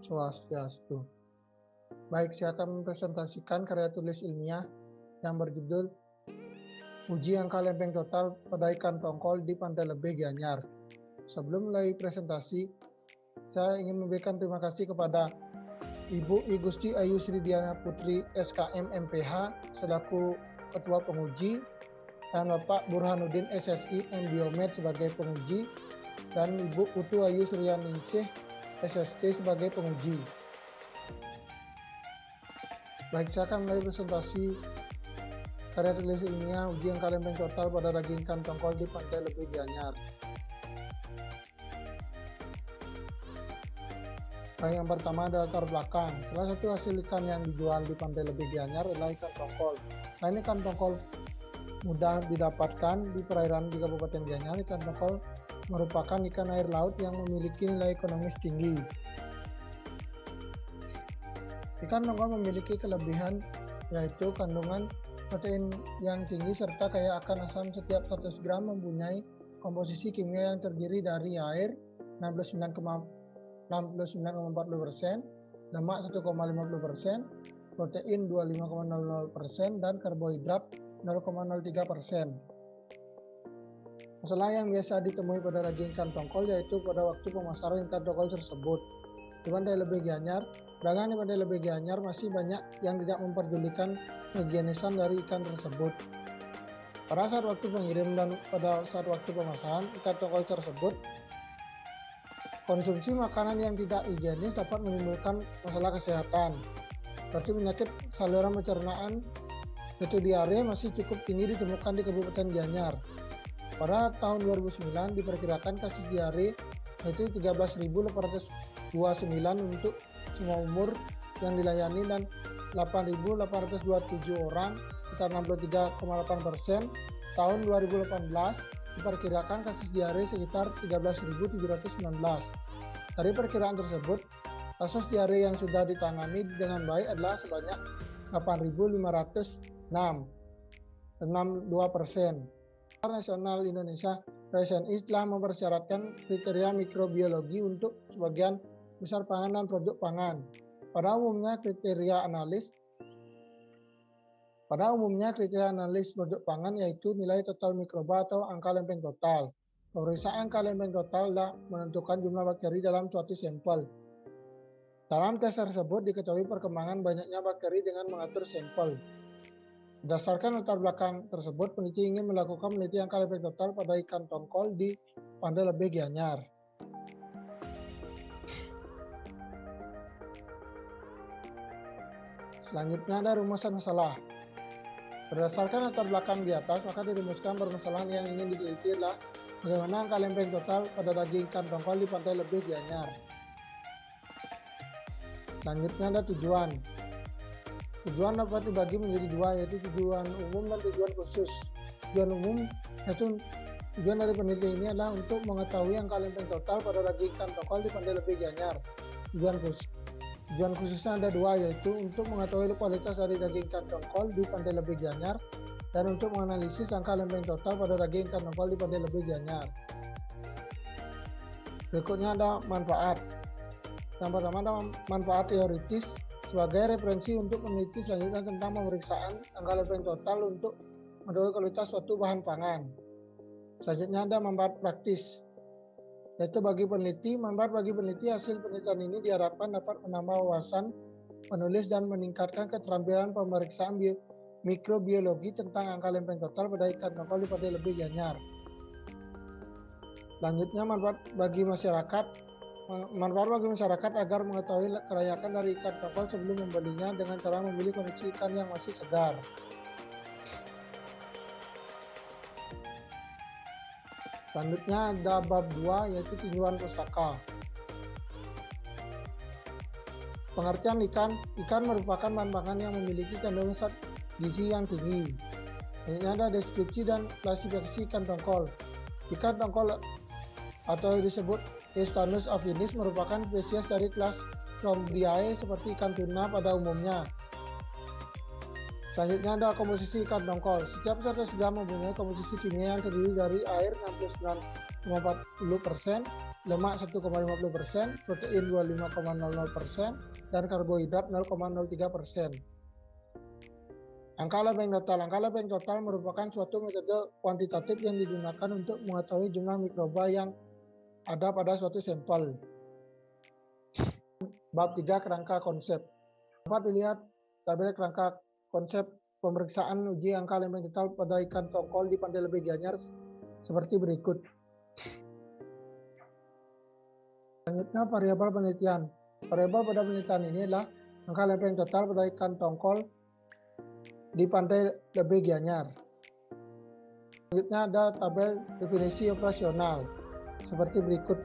Swastiastu. Baik, saya akan mempresentasikan karya tulis ilmiah yang berjudul Uji Angka Lempeng Total pada Ikan Tongkol di Pantai Lebeh, Gianyar. Sebelum mulai presentasi, saya ingin memberikan terima kasih kepada Ibu I Gusti Ayu Sri Diana Putri SKM MPH selaku Ketua Penguji, dan Bapak Burhanuddin SSI M Biomed sebagai penguji, dan Ibu Putu Ayu Suryaningsih SST sebagai penguji. Baik, saya akan mulai presentasi karya tulis ilmiah uji angka lempeng total pada daging ikan tongkol di Pantai Lebeh, Gianyar. Baik, yang pertama adalah latar belakang. Salah satu hasil ikan yang dijual di Pantai Lebeh, Gianyar adalah ikan tongkol. Selain ikan tongkol mudah didapatkan di perairan di Kabupaten Gianyar, ikan tongkol merupakan ikan air laut yang memiliki nilai ekonomis tinggi. Ikan tongkol memiliki kelebihan yaitu kandungan protein yang tinggi serta kaya akan asam. Setiap 100 gram mempunyai komposisi kimia yang terdiri dari air 69,40%, lemak 1,50%, protein 25,00%, dan karbohidrat 0,03%. Masalah yang biasa ditemui pada daging ikan tongkol yaitu pada waktu pemasaran ikan tongkol tersebut. Di Pantai Lebeh, Gianyar, pedagang di Pantai Lebeh, Gianyar masih banyak yang tidak memperdulikan kehigienisan dari ikan tersebut. Pada saat waktu pengirim dan pada saat waktu pemasaran ikan tongkol tersebut, konsumsi makanan yang tidak higienis dapat menimbulkan masalah kesehatan, seperti penyakit saluran pencernaan, yaitu diare masih cukup tinggi ditemukan di Kabupaten Gianyar. Pada tahun 2009 diperkirakan kasus diare yaitu 13.829 untuk semua umur yang dilayani dan 8.827 orang, sekitar 63,8%. Tahun 2018 diperkirakan kasus diare sekitar 13.719. Dari perkiraan tersebut, kasus diare yang sudah ditangani dengan baik adalah sebanyak 8.506, 62%. Nasional Indonesia (RSNI) telah mempersyaratkan kriteria mikrobiologi untuk sebagian besar pangan dan produk pangan. Pada umumnya kriteria analis produk pangan yaitu nilai total mikroba atau angka lempeng total. Pemeriksaan angka lempeng total adalah menentukan jumlah bakteri dalam suatu sampel. Dalam tes tersebut diketahui perkembangan banyaknya bakteri dengan mengatur sampel. Berdasarkan latar belakang tersebut, peneliti ingin melakukan penelitian angka lempeng total pada ikan tongkol di Pantai Lebeh, Gianyar. Selanjutnya ada rumusan masalah. Berdasarkan latar belakang di atas, maka dirumuskan permasalahan yang ingin diteliti adalah bagaimana angka lempeng total pada daging ikan tongkol di Pantai Lebeh, Gianyar. Selanjutnya ada tujuan. Tujuan dapat dibagi menjadi dua, yaitu tujuan umum dan tujuan khusus. Tujuan umum yaitu tujuan dari peneliti ini adalah untuk mengetahui angka lempeng total pada daging ikan tongkol di Pantai Lebeh, Gianyar. Tujuan khususnya ada dua, yaitu untuk mengetahui kualitas dari daging ikan tongkol di Pantai Lebeh, Gianyar dan untuk menganalisis angka lempeng total pada daging ikan tongkol di Pantai Lebeh, Gianyar. Berikutnya ada manfaat. Yang pertama ada manfaat teoritis sebagai referensi untuk peneliti selanjutnya tentang pemeriksaan angka lempeng total untuk mengetahui kualitas suatu bahan pangan. Selanjutnya ada manfaat praktis, yaitu manfaat bagi peneliti. Hasil penelitian ini diharapkan dapat menambah wawasan penulis dan meningkatkan keterampilan pemeriksaan mikrobiologi tentang angka lempeng total pada ikan tongkol di Pantai Lebeh, Gianyar. Selanjutnya manfaat bagi masyarakat agar mengetahui kelayakan dari ikan tongkol sebelum membelinya dengan cara memilih kondisi ikan yang masih segar. Selanjutnya ada bab 2, yaitu tinjauan pustaka. Pengertian ikan merupakan bahan pangan yang memiliki kandungan zat gizi yang tinggi. Selanjutnya ada deskripsi dan klasifikasi ikan tongkol. Ikan tongkol atau disebut Eustanus affinis merupakan spesies dari kelas Chlamydiae seperti ikan tuna pada umumnya. Selanjutnya ada komposisi ikan tongkol. Setiap 100 gram mempunyai komposisi kimia yang terdiri dari air 69,40%, lemak 1,50%, protein 25,00%, dan karbohidrat 0,03%. Angka lempeng total. Angka lempeng total merupakan suatu metode kuantitatif yang digunakan untuk mengetahui jumlah mikroba yang ada pada suatu sampel. Bab 3, kerangka konsep. Dapat dilihat tabel kerangka konsep pemeriksaan uji angka lempeng total pada ikan tongkol di Pantai Lebih Gianyar seperti berikut. Selanjutnya, variabel penelitian. Variabel pada penelitian ini adalah angka lempeng total pada ikan tongkol di Pantai Lebih Gianyar. Selanjutnya ada tabel definisi operasional seperti berikut.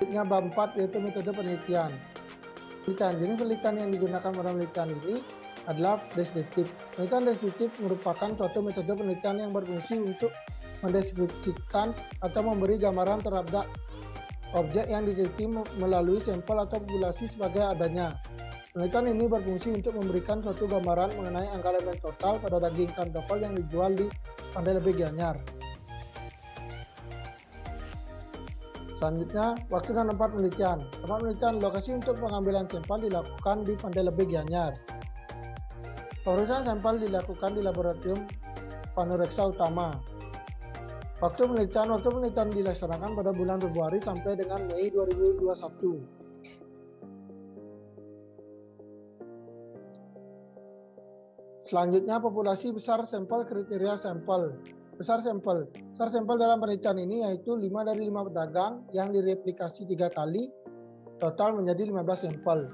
Selanjutnya bab 4 yaitu metode penelitian. Jenis penelitian yang digunakan pada penelitian ini adalah deskriptif. Penelitian deskriptif merupakan suatu metode penelitian yang berfungsi untuk mendeskripsikan atau memberi gambaran terhadap objek yang diteliti melalui sampel atau populasi sebagai adanya. Penelitian ini berfungsi untuk memberikan suatu gambaran mengenai angka lempeng total pada daging ikan tongkol yang dijual di Pantai Lebih Gianyar. Selanjutnya, waktu dan tempat penelitian. Tempat penelitian, lokasi untuk pengambilan sampel dilakukan di Pantai Lebih Gianyar. Pemeriksaan sampel dilakukan di laboratorium Panureksa Utama. Waktu penelitian dilaksanakan pada bulan Februari sampai dengan Mei 2021. Selanjutnya, populasi besar sampel, kriteria sampel. Besar sampel dalam penelitian ini yaitu 5 dari 5 pedagang yang direplikasi 3 kali, total menjadi 15 sampel.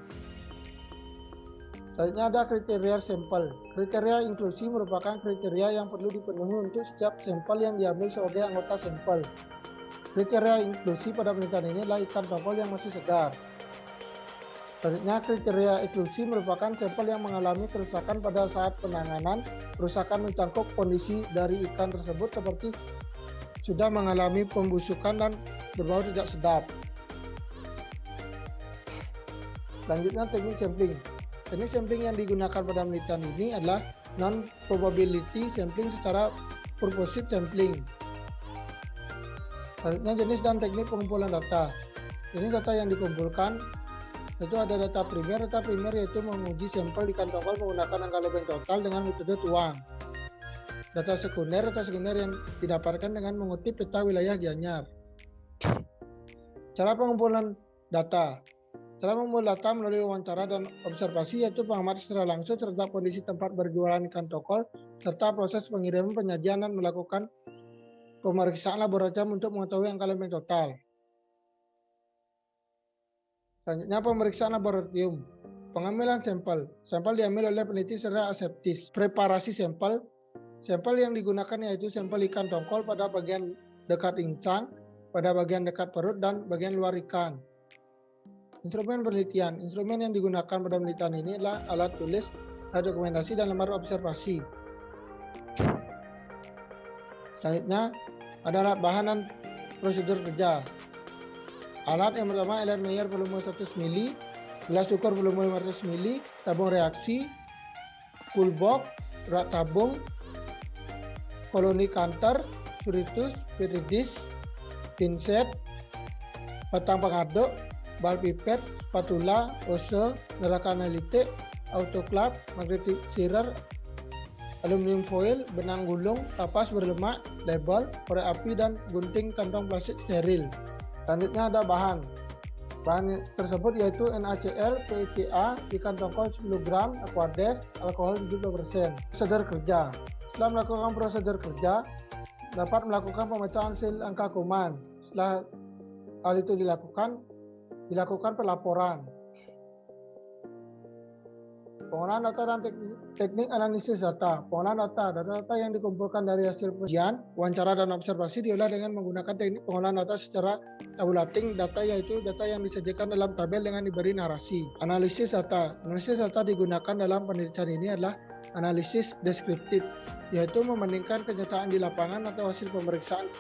Selanjutnya ada kriteria sampel. Kriteria inklusi merupakan kriteria yang perlu dipenuhi untuk setiap sampel yang diambil sebagai anggota sampel. Kriteria inklusi pada penelitian ini adalah ikan tongkol yang masih segar. Selanjutnya, kriteria eksklusi merupakan sampel yang mengalami kerusakan pada saat penanganan. Kerusakan mencangkup kondisi dari ikan tersebut seperti sudah mengalami pembusukan dan berbau tidak sedap. Selanjutnya, teknik sampling. Teknik sampling yang digunakan pada penelitian ini adalah non-probability sampling secara purposive sampling. Selanjutnya, jenis dan teknik pengumpulan data. Jenis data yang dikumpulkan itu ada data primer. Data primer yaitu menguji sampel ikan tongkol menggunakan angka lempeng total dengan metode tuang. Data sekunder yang didapatkan dengan mengutip peta wilayah Gianyar. Cara pengumpulan data. Cara mengumpul data melalui wawancara dan observasi yaitu pengamatan secara langsung terhadap kondisi tempat berjualan ikan tongkol serta proses pengiriman, penyajian, dan melakukan pemeriksaan laboratorium untuk mengetahui angka lempeng total. Selanjutnya, pemeriksaan laboratorium. Pengambilan sampel. Sampel diambil oleh peneliti secara aseptis. Preparasi sampel. Sampel yang digunakan yaitu sampel ikan tongkol pada bagian dekat insang, pada bagian dekat perut, dan bagian luar ikan. Instrumen penelitian. Instrumen yang digunakan pada penelitian ini adalah alat tulis, alat dokumentasi, dan lembar observasi. Selanjutnya, ada alat bahan dan prosedur kerja. Alat yang pertama, Ellen Meyer volume 100 ml, gelas ukur volume 500 ml, tabung reaksi, cool box, rak tabung, koloni kantor, spiritus, piridis, pinset, batang pengaduk, bal pipet, spatula, ose, neraka analitik, autoclave, magnetic searer, aluminium foil, benang gulung, kapas berlemak, label, korek api, dan gunting kantong plastik steril. Selanjutnya ada bahan. Bahan tersebut yaitu NaCl, PCA, ikan tongkol 10 gram, Aquades, alkohol 70%. Prosedur kerja. Setelah melakukan prosedur kerja, dapat melakukan pemecahan sel angka kuman. Setelah hal itu dilakukan pelaporan. Pengolahan data dan teknik analisis data. Pengolahan data yang dikumpulkan dari hasil pengujian, wawancara, dan observasi diolah dengan menggunakan teknik pengolahan data secara tabulating data, yaitu data yang disajikan dalam tabel dengan diberi narasi. Analisis data. Analisis data digunakan dalam penelitian ini adalah analisis deskriptif, yaitu membandingkan kenyataan di lapangan atau hasil pemeriksaan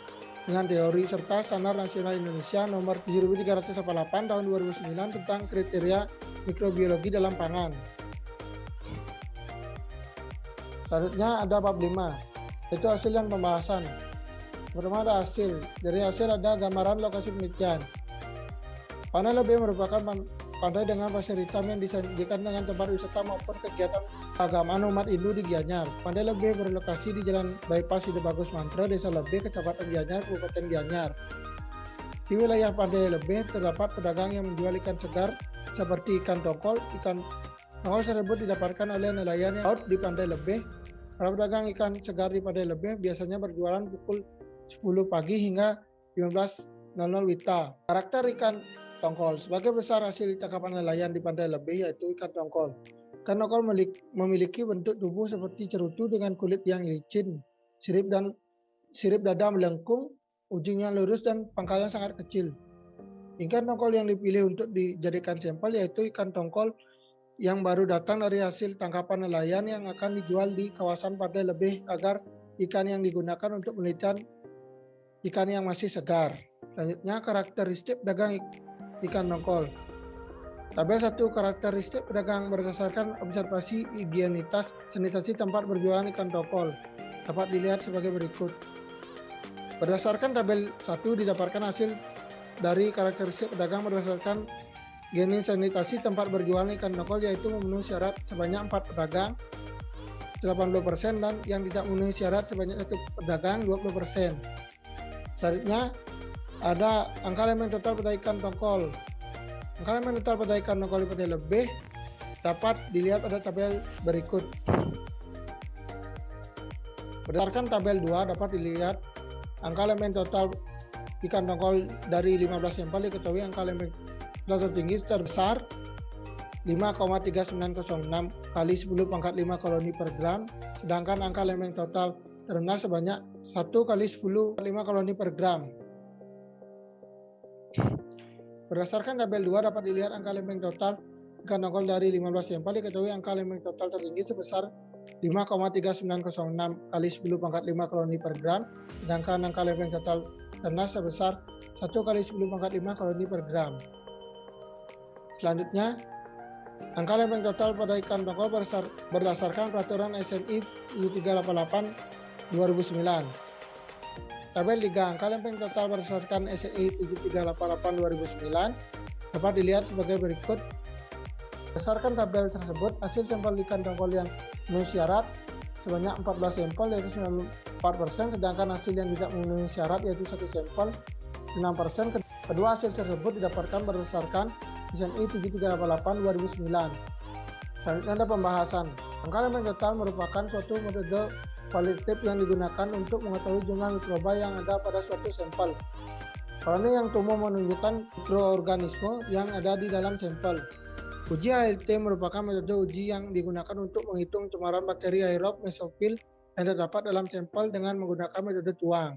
dengan teori serta standar nasional Indonesia nomor 7388 tahun 2009 tentang kriteria mikrobiologi dalam pangan. Selanjutnya ada bab 5, yaitu hasil dan pembahasan. Pertama ada hasil. Dari hasil ada gambaran lokasi penelitian. Pantai Lebeh merupakan pantai dengan pasir hitam yang disajikan dengan tempat wisata maupun kegiatan keagamaan umat Hindu di Gianyar. Pantai Lebeh berlokasi di Jalan Bypass Ide Bagus Mantra, Desa Lebeh, Kecamatan Gianyar, Kabupaten Gianyar. Di wilayah Pantai Lebeh terdapat pedagang yang menjual ikan segar seperti ikan tongkol. Ikan tongkol tersebut didapatkan oleh nelayan yang laut di Pantai Lebeh. Para pedagang ikan segar di Pantai Lebeh biasanya berjualan pukul 10 pagi hingga 15.00 WITA. Karakter ikan tongkol. Sebagai besar hasil tangkapan nelayan di Pantai Lebeh yaitu ikan tongkol. Ikan tongkol memiliki bentuk tubuh seperti cerutu dengan kulit yang licin, sirip dada melengkung, ujungnya lurus dan pangkalnya sangat kecil. Ikan tongkol yang dipilih untuk dijadikan sampel yaitu ikan tongkol yang baru datang dari hasil tangkapan nelayan yang akan dijual di kawasan Pantai Lebeh agar ikan yang digunakan untuk penelitian ikan yang masih segar. Selanjutnya karakteristik pedagang ikan tongkol. Tabel 1 karakteristik pedagang berdasarkan observasi higienitas sanitasi tempat berjualan ikan tongkol dapat dilihat sebagai berikut. Berdasarkan tabel 1 didapatkan hasil dari karakteristik pedagang berdasarkan higiene sanitasi tempat berjualan ikan tongkol yaitu memenuhi syarat sebanyak 4 pedagang 80% dan yang tidak memenuhi syarat sebanyak 1 pedagang 20%. Selanjutnya ada angka elemen total pada ikan tongkol. Angka elemen total pada ikan tongkol di Pantai Lebeh dapat dilihat pada tabel berikut. Berdasarkan tabel 2 dapat dilihat angka elemen total ikan tongkol dari 15 sampel diketahui angka elemen total tertinggi terbesar 5,3906 kali 10 pangkat 5 kalori per gram, sedangkan angka elemen total terendah sebanyak 1 kali 10 5 kalori per gram. Berdasarkan tabel 2 dapat dilihat angka elemen total ikan tongkol dari 15 sampel diketahui angka elemen total tertinggi sebesar 5,3906 kali 10 pangkat 5 kalori per gram, sedangkan angka elemen total terendah sebesar 1 kali 10 pangkat 5 kalori per gram. Selanjutnya, angka elemen total pada ikan tongkol berdasarkan peraturan SNI 7388/2009. Tabel 3, angka elemen total berdasarkan SNI 7388/2009 dapat dilihat sebagai berikut. Berdasarkan tabel tersebut, hasil sampel ikan tongkol yang memenuhi syarat sebanyak 14 sampel yaitu 94%, sedangkan hasil yang tidak memenuhi syarat yaitu 1 sampel 6%. Kedua hasil tersebut didapatkan berdasarkan SNI 7388/2009. Selanjutnya ada pembahasan. Angka elemen total merupakan suatu metode kualitatif yang digunakan untuk mengetahui jumlah mikroba yang ada pada suatu sampel. Koloni yang tumbuh menunjukkan mikroorganisme yang ada di dalam sampel. Uji ALT merupakan metode uji yang digunakan untuk menghitung cemaran bakteri aerob mesofil yang terdapat dalam sampel dengan menggunakan metode tuang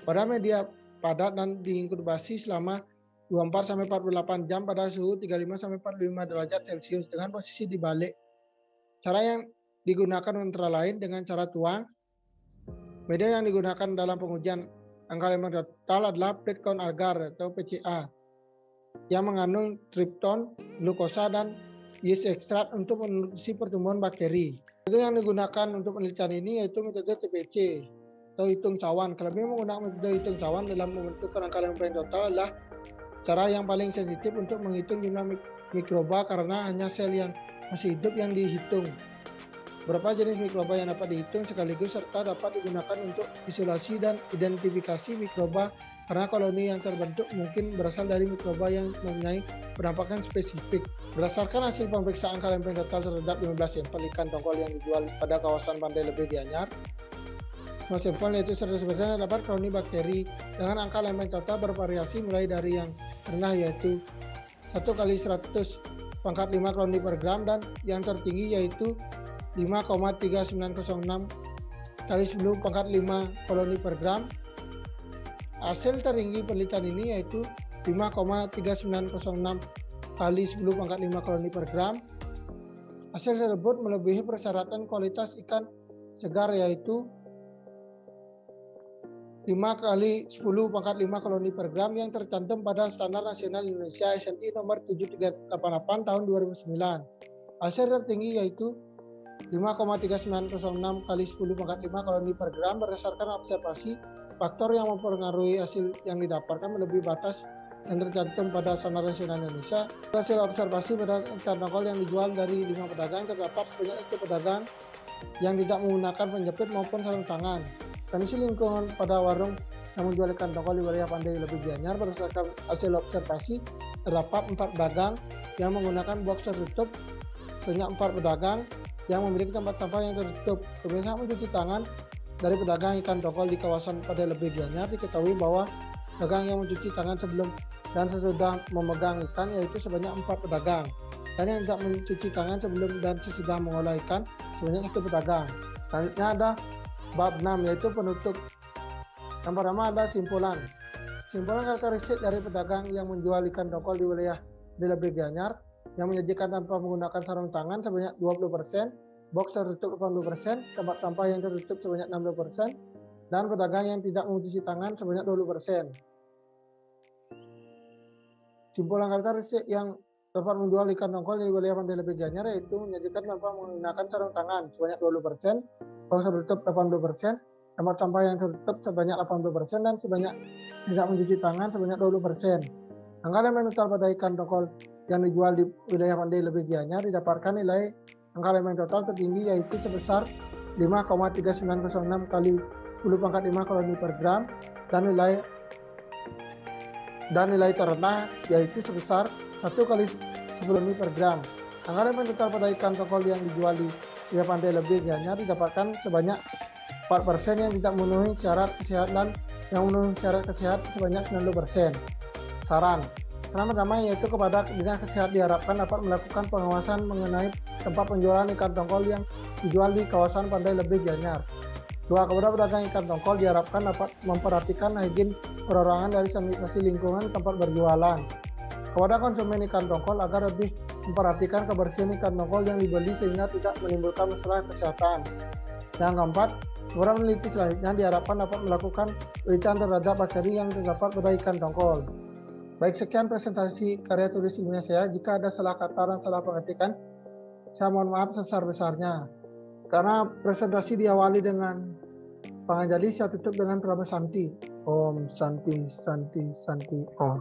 pada media padat dan diinkubasi selama 24-48 jam pada suhu 35-45 derajat Celcius dengan posisi dibalik. Cara yang digunakan antara lain dengan cara tuang. Media yang digunakan dalam pengujian angka elemen total adalah plate count agar atau PCA yang mengandung tripton, glukosa, dan yeast extract untuk menelusuri pertumbuhan bakteri. Metode yang digunakan untuk penelitian ini yaitu metode TPC atau hitung cawan. Kelebihan menggunakan metode hitung cawan dalam menentukan angka elemen total adalah cara yang paling sensitif untuk menghitung jumlah mikroba karena hanya sel yang masih hidup yang dihitung. Beberapa jenis mikroba yang dapat dihitung sekaligus serta dapat digunakan untuk isolasi dan identifikasi mikroba karena koloni yang terbentuk mungkin berasal dari mikroba yang mempunyai penampakan spesifik. Berdasarkan hasil pemeriksaan angka elemen total terhadap 15 sampel ikan tongkol yang dijual pada kawasan Pantai Lebeh Gianyar, semua sampel yaitu 100% terdapat koloni bakteri dengan angka elemen total bervariasi mulai dari yang rendah yaitu 1 kali 100 pangkat 5 kalori per gram dan yang tertinggi yaitu 5,3906 kali 10 pangkat 5 kalori per gram. Hasil tertinggi penelitian ini yaitu 5,3906 kali 10 pangkat 5 kalori per gram. Hasil tersebut melebihi persyaratan kualitas ikan segar yaitu 5 kali 10 pangkat 5 kalori per gram yang tercantum pada Standar Nasional Indonesia SNI nomor 7388 tahun 2009. Hasil tertinggi yaitu 5,3906 kali 10 pangkat 5 kalori per gram. Berdasarkan observasi, faktor yang mempengaruhi hasil yang didapatkan melebihi batas yang tercantum pada Standar Nasional Indonesia. Hasil observasi pada ikan tongkol yang dijual dari 5 pedagang, terdapat sebanyak 1 pedagang yang tidak menggunakan penjepit maupun sarung tangan. Kondisi lingkungan pada warung yang menjual ikan tongkol di wilayah Pandai Lebih Gianyar, berdasarkan hasil observasi, terdapat 4 pedagang yang menggunakan box tertutup, sebanyak 4 pedagang yang memiliki tempat sampah yang tertutup. Kebiasaan mencuci tangan dari pedagang ikan tongkol di kawasan Pandai Lebih Gianyar, diketahui bahwa pedagang yang mencuci tangan sebelum dan sesudah memegang ikan yaitu sebanyak 4 pedagang, dan yang tidak mencuci tangan sebelum dan sesudah mengolah ikan sebanyak 1 pedagang. Selanjutnya ada bab 6, yaitu penutup. Yang pertama ada simpulan. Simpulan karakteristik dari pedagang yang menjual ikan tongkol di wilayah Lebih Gianyar yang menyajikan tanpa menggunakan sarung tangan sebanyak 20%, box tertutup 80%, tempat sampah yang tertutup sebanyak 60%, dan pedagang yang tidak mencuci tangan sebanyak 20%. Simpulan karakteristik yang dapat menjual ikan tongkol di wilayah Pandai Lebih Gianyar yaitu menyajikan tanpa menggunakan sarung tangan sebanyak 20%, box tertutup 80%, tempat sampah yang tertutup sebanyak 80%, dan sebanyak tidak mencuci tangan sebanyak 20%. Angka elemen total pada ikan tongkol yang dijual di wilayah Pandai Lebih Gianyar didapatkan nilai angka elemen total tertinggi yaitu sebesar 5,3906 kali 10 pangkat 5 kalori per gram, dan nilai terendah yaitu sebesar 1 kali 10 kalori per gram. Angka elemen total pada ikan tongkol yang dijual di wilayah Pandai Lebih Gianyar didapatkan sebanyak 4% yang tidak memenuhi syarat kesehatan dan yang memenuhi syarat kesehatan sebanyak 90%. Saran pertama yaitu kepada Dinas Kesehatan diharapkan dapat melakukan pengawasan mengenai tempat penjualan ikan tongkol yang dijual di kawasan Pandai Lebih Gianyar. 2. Kepada pedagang ikan tongkol diharapkan dapat memperhatikan higien perorangan dari sanitasi lingkungan tempat berjualan. Kepada konsumen ikan tongkol agar lebih memperhatikan kebersihan ikan tongkol yang dibeli sehingga tidak menimbulkan masalah kesehatan. Yang keempat, kepada peneliti selanjutnya diharapkan dapat melakukan penelitian terhadap bakteri yang terdapat pada ikan tongkol. Baik, sekian presentasi karya tulis ilmiah saya. Jika ada salah kata dan salah pengertian, saya mohon maaf sebesar-besarnya. Karena presentasi diawali dengan Panganjali, saya tutup dengan Prama Santi. Om Santi Santi Santi Om.